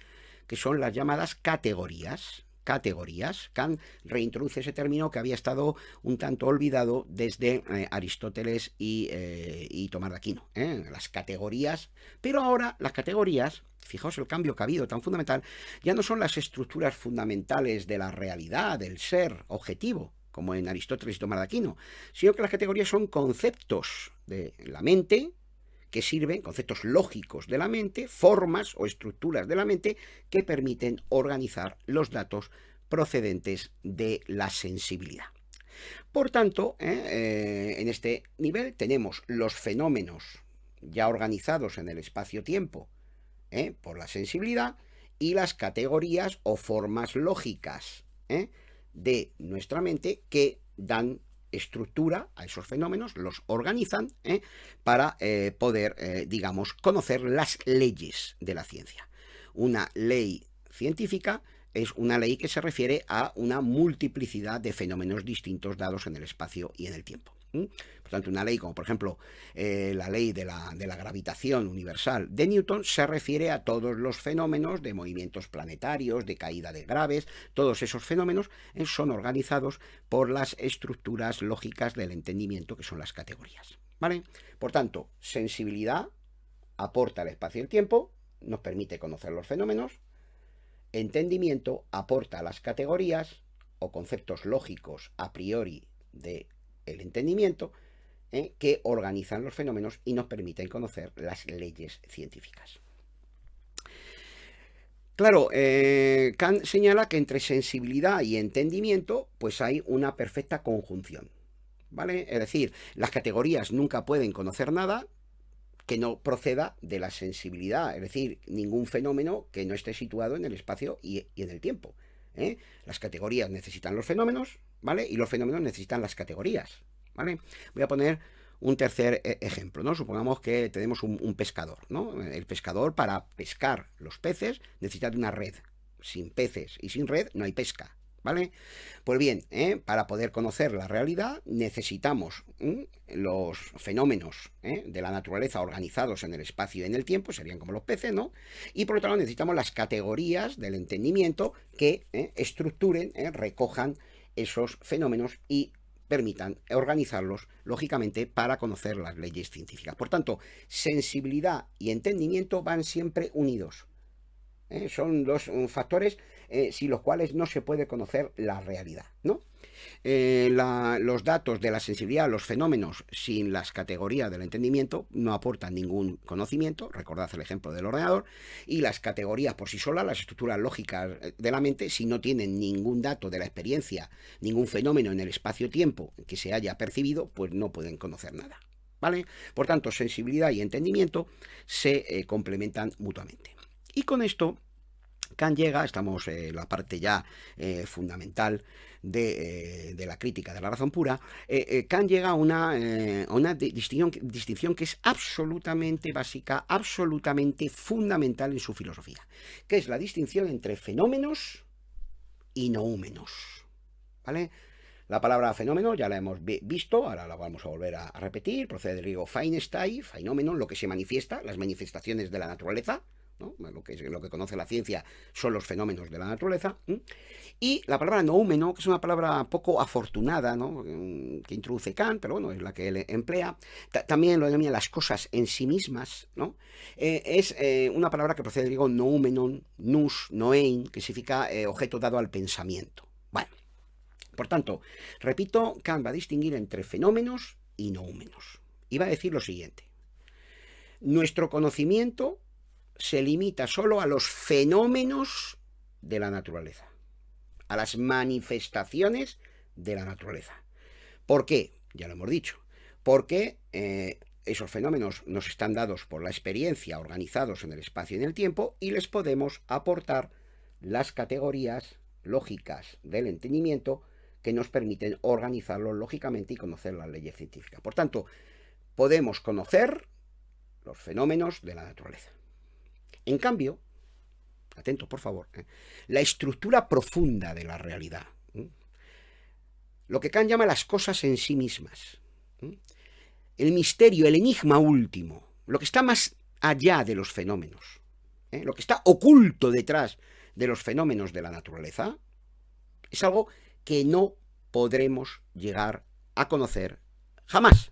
que son las llamadas categorías. Categorías. Kant reintroduce ese término que había estado un tanto olvidado desde Aristóteles y Tomás de Aquino. Las categorías, pero ahora las categorías, fijaos el cambio que ha habido tan fundamental, ya no son las estructuras fundamentales de la realidad, del ser objetivo, como en Aristóteles y Tomás de Aquino, sino que las categorías son conceptos de la mente, que sirven, conceptos lógicos de la mente, formas o estructuras de la mente que permiten organizar los datos procedentes de la sensibilidad. Por tanto, en este nivel tenemos los fenómenos ya organizados en el espacio-tiempo por la sensibilidad y las categorías o formas lógicas de nuestra mente que dan estructura a esos fenómenos, los organizan para poder, digamos, conocer las leyes de la ciencia. Una ley científica es una ley que se refiere a una multiplicidad de fenómenos distintos dados en el espacio y en el tiempo. Por tanto, una ley como por ejemplo la ley de la gravitación universal de Newton se refiere a todos los fenómenos de movimientos planetarios, de caída de graves. Todos esos fenómenos son organizados por las estructuras lógicas del entendimiento, que son las categorías, ¿vale? Por tanto, sensibilidad aporta el espacio y el tiempo, nos permite conocer los fenómenos. Entendimiento aporta las categorías o conceptos lógicos a priori del entendimiento que organizan los fenómenos y nos permiten conocer las leyes científicas. Claro, Kant señala que entre sensibilidad y entendimiento pues hay una perfecta conjunción, ¿vale? Es decir, las categorías nunca pueden conocer nada que no proceda de la sensibilidad, es decir, ningún fenómeno que no esté situado en el espacio y en el tiempo. Las categorías necesitan los fenómenos, ¿vale? Y los fenómenos necesitan las categorías, ¿vale? Voy a poner un tercer ejemplo, ¿no? Supongamos que tenemos un pescador, ¿no? El pescador, para pescar los peces, necesita de una red. Sin peces y sin red no hay pesca, ¿vale? Pues bien, para poder conocer la realidad necesitamos los fenómenos de la naturaleza organizados en el espacio y en el tiempo, serían como los peces, ¿no? Y por otro lado necesitamos las categorías del entendimiento que estructuren, recojan esos fenómenos y permitan organizarlos, lógicamente, para conocer las leyes científicas. Por tanto, sensibilidad y entendimiento van siempre unidos. Son dos factores sin los cuales no se puede conocer la realidad, ¿no? Los datos de la sensibilidad, los fenómenos sin las categorías del entendimiento no aportan ningún conocimiento, recordad el ejemplo del ordenador, y las categorías por sí solas, las estructuras lógicas de la mente, si no tienen ningún dato de la experiencia, ningún fenómeno en el espacio-tiempo que se haya percibido, pues no pueden conocer nada, ¿vale? Por tanto, sensibilidad y entendimiento se complementan mutuamente. Y con esto Kant llega, estamos en la parte ya fundamental de la crítica de la razón pura. Kant llega a una distinción que es absolutamente básica, absolutamente fundamental en su filosofía, que es la distinción entre fenómenos y noúmenos, ¿vale? La palabra fenómeno ya la hemos visto, ahora la vamos a volver a repetir, procede del griego phainestein, fenómeno, lo que se manifiesta, las manifestaciones de la naturaleza, ¿no? Lo que conoce la ciencia son los fenómenos de la naturaleza. Y la palabra noúmeno, que es una palabra poco afortunada, ¿no? Que introduce Kant, pero bueno, es la que él emplea. También lo denomina las cosas en sí mismas, ¿no? Es una palabra que procede del griego noúmenon, nous, noein, que significa objeto dado al pensamiento. Bueno, por tanto, repito, Kant va a distinguir entre fenómenos y noúmenos. Y va a decir lo siguiente. Nuestro conocimiento se limita solo a los fenómenos de la naturaleza, a las manifestaciones de la naturaleza. ¿Por qué? Ya lo hemos dicho. Porque esos fenómenos nos están dados por la experiencia, organizados en el espacio y en el tiempo, y les podemos aportar las categorías lógicas del entendimiento que nos permiten organizarlo lógicamente y conocer las leyes científicas. Por tanto, podemos conocer los fenómenos de la naturaleza. En cambio, atento por favor, la estructura profunda de la realidad, lo que Kant llama las cosas en sí mismas, el misterio, el enigma último, lo que está más allá de los fenómenos, lo que está oculto detrás de los fenómenos de la naturaleza, es algo que no podremos llegar a conocer jamás.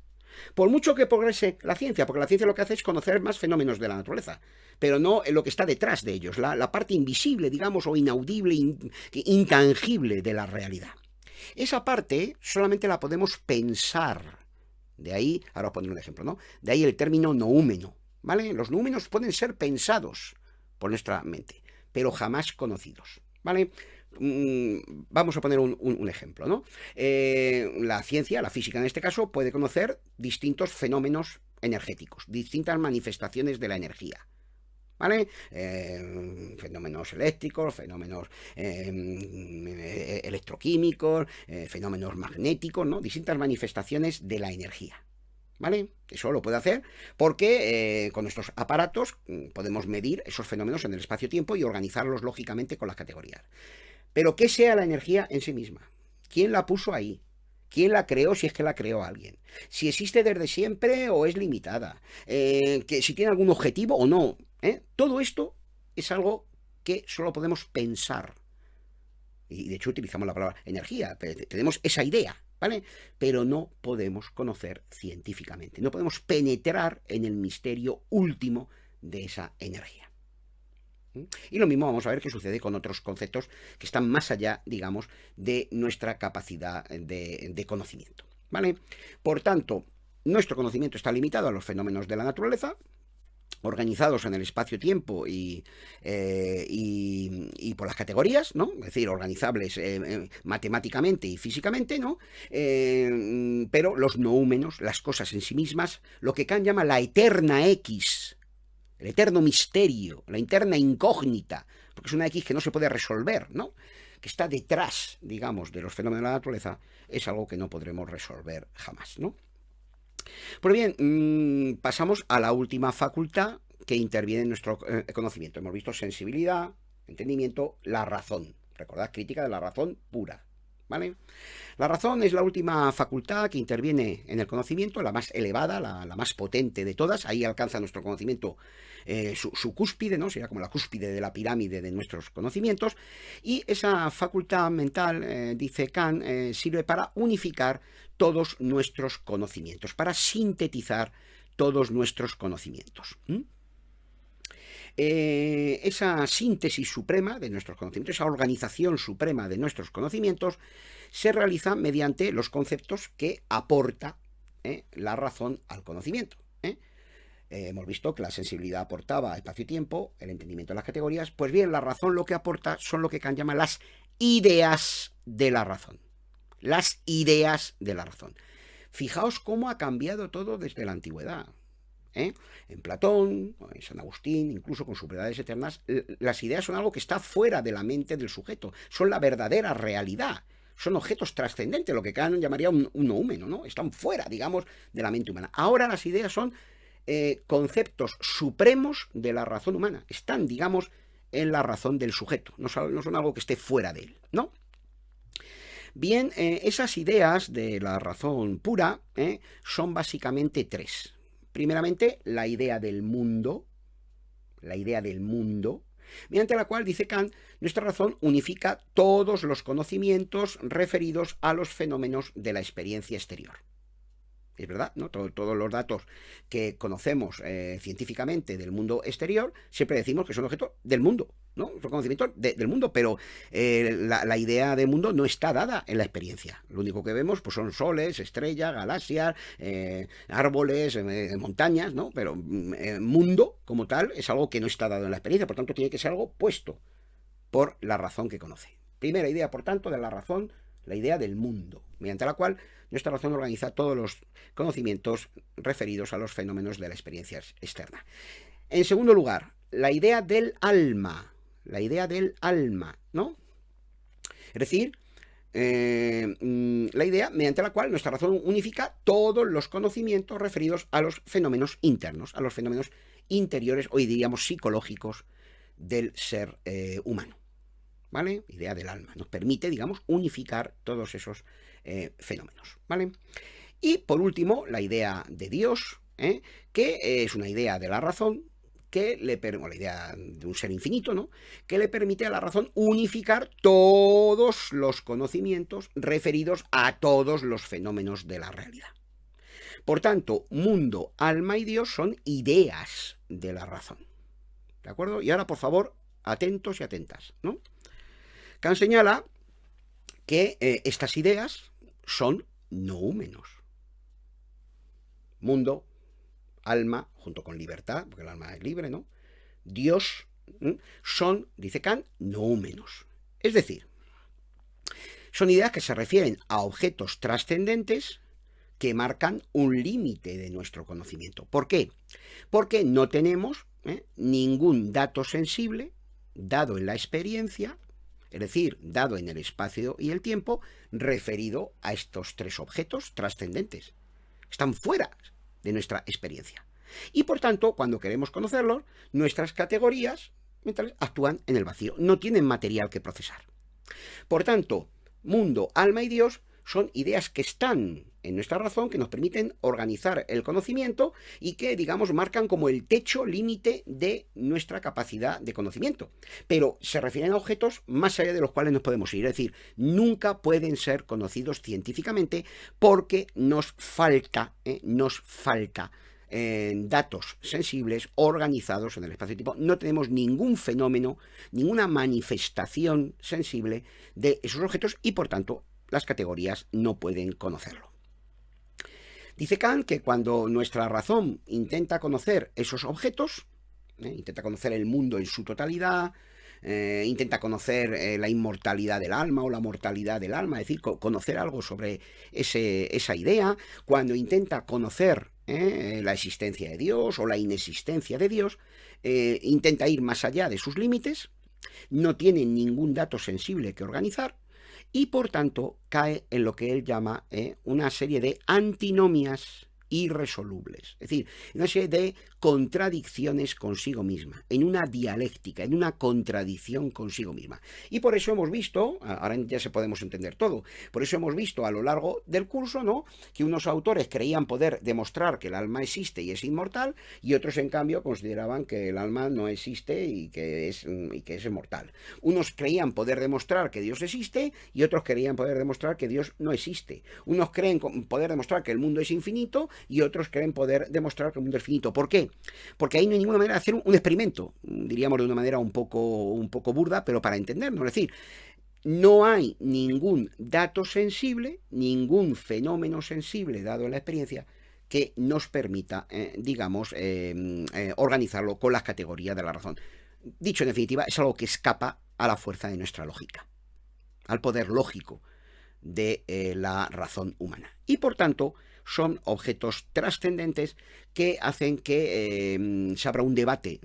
Por mucho que progrese la ciencia, porque la ciencia lo que hace es conocer más fenómenos de la naturaleza, pero no lo que está detrás de ellos, la parte invisible, digamos, o inaudible, intangible de la realidad. Esa parte solamente la podemos pensar. De ahí, ahora os pondré un ejemplo, ¿no? De ahí el término noúmeno, ¿vale? Los noúmenos pueden ser pensados por nuestra mente, pero jamás conocidos, ¿vale? Vamos a poner un ejemplo, ¿no? La ciencia, la física en este caso, puede conocer distintos fenómenos energéticos, distintas manifestaciones de la energía, ¿vale? Fenómenos eléctricos, fenómenos electroquímicos, fenómenos magnéticos, ¿no? Distintas manifestaciones de la energía, ¿vale? Eso lo puede hacer porque con nuestros aparatos podemos medir esos fenómenos en el espacio-tiempo y organizarlos lógicamente con las categorías. Pero ¿qué sea la energía en sí misma? ¿Quién la puso ahí? ¿Quién la creó si es que la creó alguien? Si existe desde siempre o es limitada. Que si tiene algún objetivo o no. Todo esto es algo que solo podemos pensar. Y de hecho utilizamos la palabra energía. Tenemos esa idea, ¿vale? Pero no podemos conocer científicamente. No podemos penetrar en el misterio último de esa energía. Y lo mismo vamos a ver qué sucede con otros conceptos que están más allá, digamos, de nuestra capacidad de conocimiento, ¿vale? Por tanto, nuestro conocimiento está limitado a los fenómenos de la naturaleza, organizados en el espacio-tiempo y por las categorías, ¿no? Es decir, organizables matemáticamente y físicamente, ¿no? Pero los noúmenos, las cosas en sí mismas, lo que Kant llama la eterna X, el eterno misterio, la interna incógnita, porque es una X que no se puede resolver, ¿no? Que está detrás, digamos, de los fenómenos de la naturaleza, es algo que no podremos resolver jamás, ¿no? Pues bien, pasamos a la última facultad que interviene en nuestro conocimiento. Hemos visto sensibilidad, entendimiento, la razón. Recordad, crítica de la razón pura, ¿vale? La razón es la última facultad que interviene en el conocimiento, la más elevada, la más potente de todas. Ahí alcanza nuestro conocimiento su cúspide, ¿no? Sería como la cúspide de la pirámide de nuestros conocimientos. Y esa facultad mental, dice Kant, sirve para unificar todos nuestros conocimientos, para sintetizar todos nuestros conocimientos. Esa síntesis suprema de nuestros conocimientos, esa organización suprema de nuestros conocimientos, se realiza mediante los conceptos que aporta la razón al conocimiento. Hemos visto que la sensibilidad aportaba espacio y tiempo, el entendimiento de las categorías. Pues bien, la razón lo que aporta son lo que Kant llama las ideas de la razón. Las ideas de la razón. Fijaos cómo ha cambiado todo desde la antigüedad. En Platón, en San Agustín, incluso con sus verdades eternas, las ideas son algo que está fuera de la mente del sujeto, son la verdadera realidad, son objetos trascendentes, lo que Kant llamaría un noúmeno, ¿no? Están fuera, digamos, de la mente humana. Ahora las ideas son conceptos supremos de la razón humana, están, digamos, en la razón del sujeto, no son algo que esté fuera de él, ¿no? Bien, esas ideas de la razón pura son básicamente tres. Primeramente, la idea del mundo, la idea del mundo, mediante la cual, dice Kant, nuestra razón unifica todos los conocimientos referidos a los fenómenos de la experiencia exterior. Es verdad, ¿no? Todos los datos que conocemos científicamente del mundo exterior, siempre decimos que son objetos del mundo, ¿no? Son conocimientos del mundo, pero la idea de mundo no está dada en la experiencia. Lo único que vemos pues, son soles, estrellas, galaxias, árboles, montañas, ¿no? Pero mundo como tal es algo que no está dado en la experiencia, por tanto tiene que ser algo puesto por la razón que conoce. Primera idea, por tanto, de la razón, la idea del mundo, mediante la cual nuestra razón organiza todos los conocimientos referidos a los fenómenos de la experiencia externa. En segundo lugar, la idea del alma, ¿no? Es decir, la idea mediante la cual nuestra razón unifica todos los conocimientos referidos a los fenómenos internos, a los fenómenos interiores, hoy diríamos psicológicos, del ser humano. ¿Vale? Idea del alma. Nos permite, digamos, unificar todos esos fenómenos. ¿Vale? Y por último, la idea de Dios, que es una idea de la razón, o la idea de un ser infinito, ¿no? Que le permite a la razón unificar todos los conocimientos referidos a todos los fenómenos de la realidad. Por tanto, mundo, alma y Dios son ideas de la razón. ¿De acuerdo? Y ahora, por favor, atentos y atentas, ¿no? Kant señala que estas ideas son noúmenos. Mundo, alma, junto con libertad, porque el alma es libre, ¿no? Dios, son, dice Kant, noúmenos. Es decir, son ideas que se refieren a objetos trascendentes que marcan un límite de nuestro conocimiento. ¿Por qué? Porque no tenemos ningún dato sensible dado en la experiencia, es decir, dado en el espacio y el tiempo, referido a estos tres objetos trascendentes. Están fuera de nuestra experiencia. Y por tanto, cuando queremos conocerlos, nuestras categorías mentales actúan en el vacío, no tienen material que procesar. Por tanto, mundo, alma y Dios son ideas que están en nuestra razón, que nos permiten organizar el conocimiento y que, digamos, marcan como el techo límite de nuestra capacidad de conocimiento. Pero se refieren a objetos más allá de los cuales nos podemos ir. Es decir, nunca pueden ser conocidos científicamente porque nos falta datos sensibles organizados en el espacio-tiempo. No tenemos ningún fenómeno, ninguna manifestación sensible de esos objetos y, por tanto, las categorías no pueden conocerlo. Dice Kant que cuando nuestra razón intenta conocer esos objetos, intenta conocer el mundo en su totalidad, intenta conocer la inmortalidad del alma o la mortalidad del alma, es decir, conocer algo sobre esa idea, cuando intenta conocer la existencia de Dios o la inexistencia de Dios, intenta ir más allá de sus límites, no tiene ningún dato sensible que organizar, y por tanto cae en lo que él llama una serie de antinomias irresolubles, es decir, una serie de contradicciones consigo misma, en una dialéctica, en una contradicción consigo misma. Y por eso hemos visto, ahora ya se podemos entender todo, por eso hemos visto a lo largo del curso, ¿no?, que unos autores creían poder demostrar que el alma existe y es inmortal, y otros en cambio consideraban que el alma no existe y que es inmortal. Unos creían poder demostrar que Dios existe y otros creían poder demostrar que Dios no existe. Unos creen poder demostrar que el mundo es infinito y otros creen poder demostrar que el mundo es finito. ¿Por qué? Porque ahí no hay ninguna manera de hacer un experimento, diríamos de una manera un poco burda, pero para entendernos. Es decir, no hay ningún dato sensible, ningún fenómeno sensible dado en la experiencia que nos permita, organizarlo con las categorías de la razón. Dicho en definitiva, es algo que escapa a la fuerza de nuestra lógica, al poder lógico de la razón humana. Y por tanto, son objetos trascendentes que hacen que se abra un debate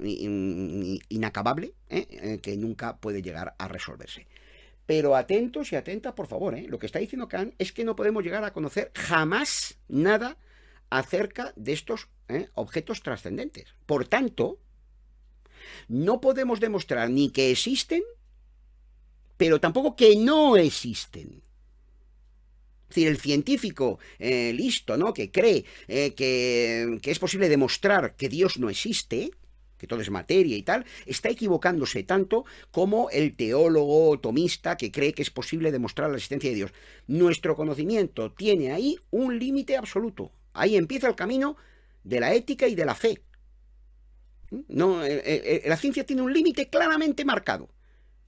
inacabable que nunca puede llegar a resolverse. Pero atentos y atentas, por favor, lo que está diciendo Kant es que no podemos llegar a conocer jamás nada acerca de estos objetos trascendentes. Por tanto, no podemos demostrar ni que existen, pero tampoco que no existen. Es decir, el científico listo, ¿no?, que cree que es posible demostrar que Dios no existe, que todo es materia y tal, está equivocándose tanto como el teólogo tomista que cree que es posible demostrar la existencia de Dios. Nuestro conocimiento tiene ahí un límite absoluto. Ahí empieza el camino de la ética y de la fe. No, la ciencia tiene un límite claramente marcado,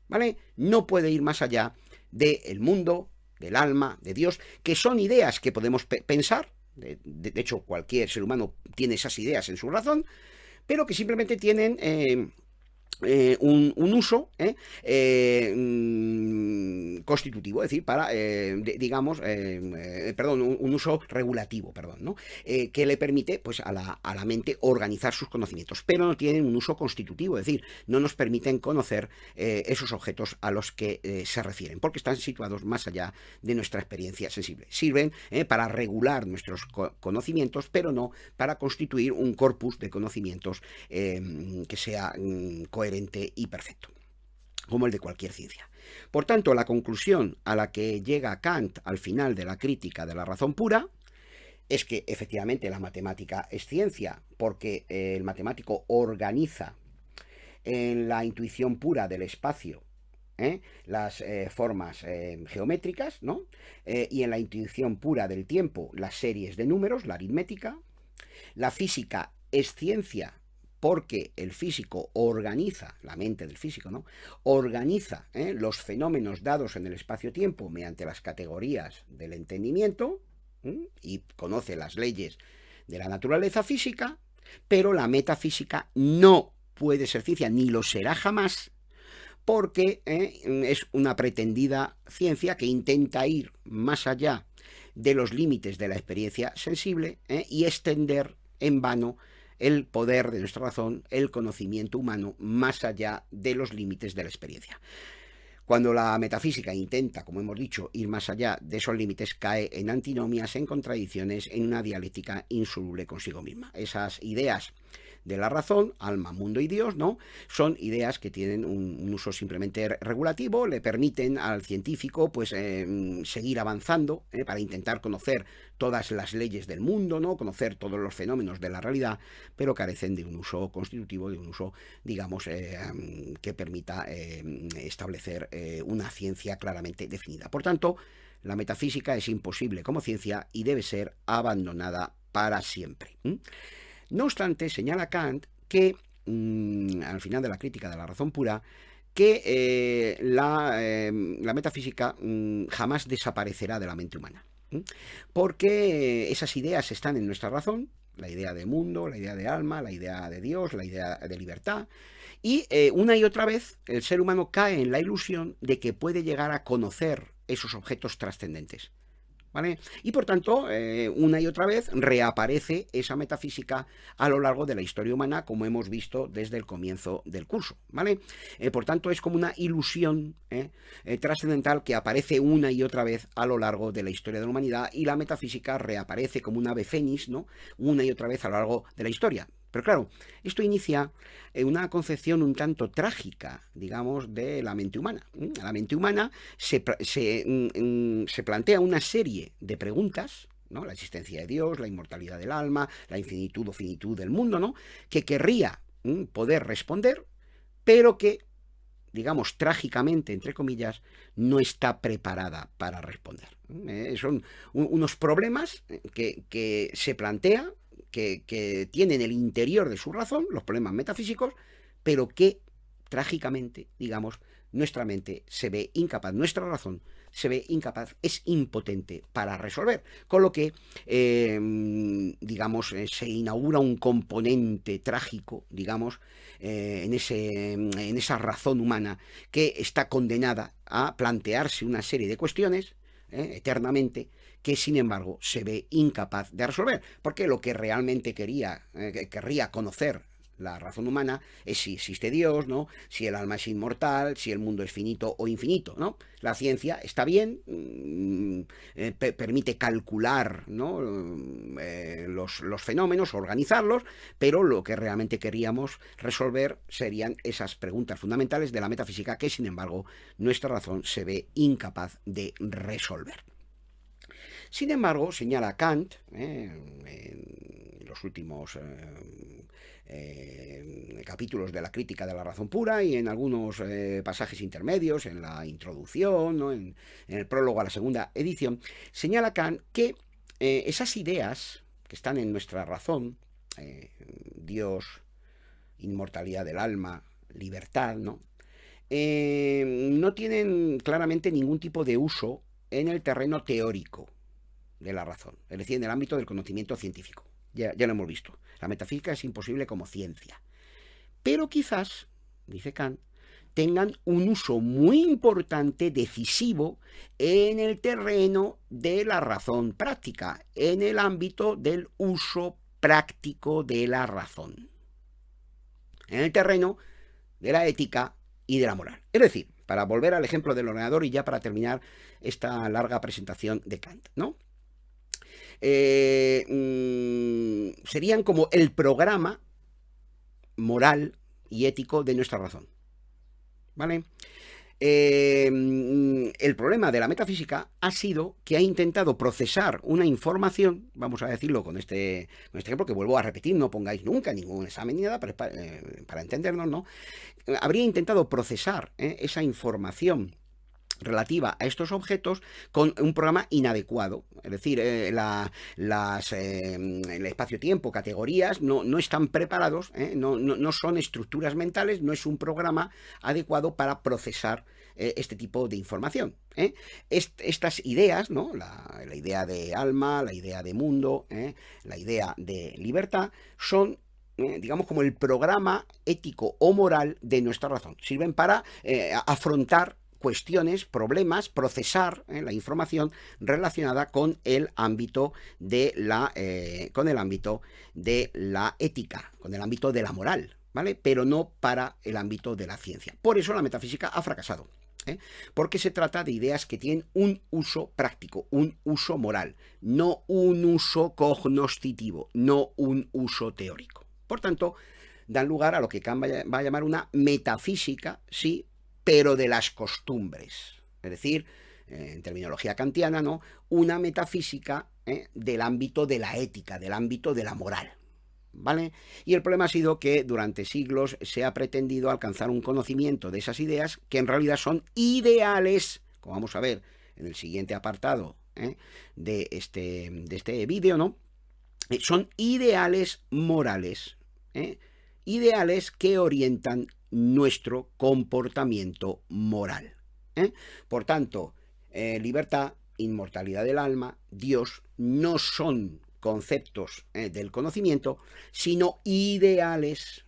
¿vale? No puede ir más allá del mundo, del alma, de Dios, que son ideas que podemos pensar. De hecho, cualquier ser humano tiene esas ideas en su razón, pero que simplemente tienen un uso constitutivo, es decir, para, digamos, perdón, un uso regulativo, perdón, ¿no? Que le permite pues, a la mente organizar sus conocimientos, pero no tienen un uso constitutivo, es decir, no nos permiten conocer esos objetos a los que se refieren, porque están situados más allá de nuestra experiencia sensible. Sirven para regular nuestros conocimientos, pero no para constituir un corpus de conocimientos que sea coherente y perfecto, como el de cualquier ciencia. Por tanto, la conclusión a la que llega Kant al final de la crítica de la razón pura es que efectivamente la matemática es ciencia, porque el matemático organiza en la intuición pura del espacio las formas geométricas, ¿no? Y en la intuición pura del tiempo las series de números, la aritmética. La física es ciencia porque el físico organiza, la mente del físico, ¿no? Organiza los fenómenos dados en el espacio-tiempo mediante las categorías del entendimiento y conoce las leyes de la naturaleza física, pero la metafísica no puede ser ciencia, ni lo será jamás, porque es una pretendida ciencia que intenta ir más allá de los límites de la experiencia sensible y extender en vano el poder de nuestra razón, el conocimiento humano, más allá de los límites de la experiencia. Cuando la metafísica intenta, como hemos dicho, ir más allá de esos límites, cae en antinomias, en contradicciones, en una dialéctica insoluble consigo misma. Esas ideas de la razón, alma, mundo y Dios, ¿no? Son ideas que tienen un uso simplemente regulativo, le permiten al científico pues seguir avanzando para intentar conocer todas las leyes del mundo, ¿no? Conocer todos los fenómenos de la realidad, pero carecen de un uso constitutivo, de un uso, digamos, que permita establecer una ciencia claramente definida. Por tanto, la metafísica es imposible como ciencia y debe ser abandonada para siempre. No obstante, señala Kant que, al final de la crítica de la razón pura, que la metafísica jamás desaparecerá de la mente humana, porque esas ideas están en nuestra razón, la idea de mundo, la idea de alma, la idea de Dios, la idea de libertad, y una y otra vez el ser humano cae en la ilusión de que puede llegar a conocer esos objetos trascendentes. ¿Vale? Y por tanto, una y otra vez reaparece esa metafísica a lo largo de la historia humana, como hemos visto desde el comienzo del curso, ¿vale? Por tanto, es como una ilusión trascendental que aparece una y otra vez a lo largo de la historia de la humanidad, y la metafísica reaparece como un ave fénix, ¿no? Una y otra vez a lo largo de la historia. Pero claro, esto inicia una concepción un tanto trágica, digamos, de la mente humana. La mente humana se plantea una serie de preguntas, ¿no? La existencia de Dios, la inmortalidad del alma, la infinitud o finitud del mundo, ¿no? Que querría poder responder, pero que, digamos, trágicamente, entre comillas, no está preparada para responder. Son unos problemas que se plantea, que tienen el interior de su razón, los problemas metafísicos, pero que trágicamente, digamos, nuestra mente se ve incapaz, nuestra razón se ve incapaz, es impotente para resolver. Con lo que, digamos, se inaugura un componente trágico, digamos, en esa razón humana que está condenada a plantearse una serie de cuestiones eternamente, que sin embargo se ve incapaz de resolver, porque lo que realmente querría conocer la razón humana es si existe Dios, ¿no? Si el alma es inmortal, si el mundo es finito o infinito, ¿no? La ciencia está bien, permite calcular, ¿no? Los fenómenos, organizarlos, pero lo que realmente queríamos resolver serían esas preguntas fundamentales de la metafísica que, sin embargo, nuestra razón se ve incapaz de resolver. Sin embargo, señala Kant, en los últimos capítulos de la crítica de la razón pura y en algunos pasajes intermedios, en la introducción, ¿no? en el prólogo a la segunda edición, señala Kant que esas ideas que están en nuestra razón, Dios, inmortalidad del alma, libertad, ¿no? No tienen claramente ningún tipo de uso en el terreno teórico de la razón, es decir, en el ámbito del conocimiento científico. Ya lo hemos visto. La metafísica es imposible como ciencia. Pero quizás, dice Kant, tengan un uso muy importante, decisivo, en el terreno de la razón práctica, en el ámbito del uso práctico de la razón, en el terreno de la ética y de la moral. Es decir, para volver al ejemplo del ordenador y ya para terminar esta larga presentación de Kant, ¿no? Serían como el programa moral y ético de nuestra razón, ¿vale? El problema de la metafísica ha sido que ha intentado procesar una información, vamos a decirlo con este ejemplo, que vuelvo a repetir, no pongáis nunca ningún examen ni nada para entendernos, ¿no? Habría intentado procesar esa información relativa a estos objetos con un programa inadecuado. Es decir, el espacio-tiempo, categorías, no están preparados, no son estructuras mentales, no es un programa adecuado para procesar este tipo de información. Estas ideas, ¿no? La idea de alma, la idea de mundo, la idea de libertad, son digamos como el programa ético o moral de nuestra razón. Sirven para afrontar cuestiones, problemas, procesar la información relacionada con el ámbito de la ética, con el ámbito de la moral, ¿vale? Pero no para el ámbito de la ciencia. Por eso la metafísica ha fracasado, porque se trata de ideas que tienen un uso práctico, un uso moral, no un uso cognoscitivo, no un uso teórico. Por tanto, dan lugar a lo que Kant va a llamar una metafísica, sí, pero de las costumbres, es decir, en terminología kantiana, ¿no? Una metafísica del ámbito de la ética, del ámbito de la moral, ¿vale? Y el problema ha sido que durante siglos se ha pretendido alcanzar un conocimiento de esas ideas que en realidad son ideales, como vamos a ver en el siguiente apartado de este vídeo, ¿no? Son ideales morales, ideales que orientan nuestro comportamiento moral. Por tanto, libertad, inmortalidad del alma, Dios, no son conceptos del conocimiento, sino ideales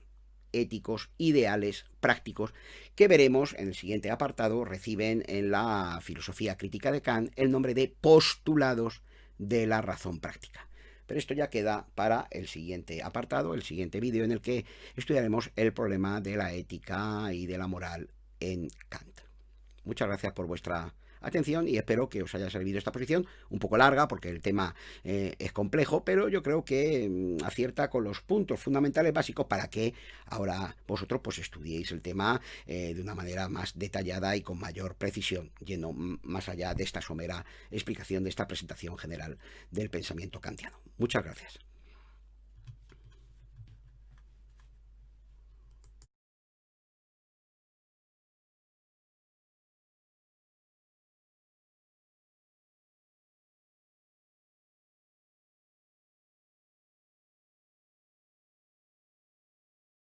éticos, ideales prácticos, que veremos en el siguiente apartado, reciben en la filosofía crítica de Kant el nombre de postulados de la razón práctica. Pero esto ya queda para el siguiente apartado, el siguiente vídeo, en el que estudiaremos el problema de la ética y de la moral en Kant. Muchas gracias por vuestra atención y espero que os haya servido esta posición, un poco larga porque el tema es complejo, pero yo creo que acierta con los puntos fundamentales básicos para que ahora vosotros pues estudiéis el tema de una manera más detallada y con mayor precisión, yendo más allá de esta somera explicación, de esta presentación general del pensamiento kantiano. Muchas gracias.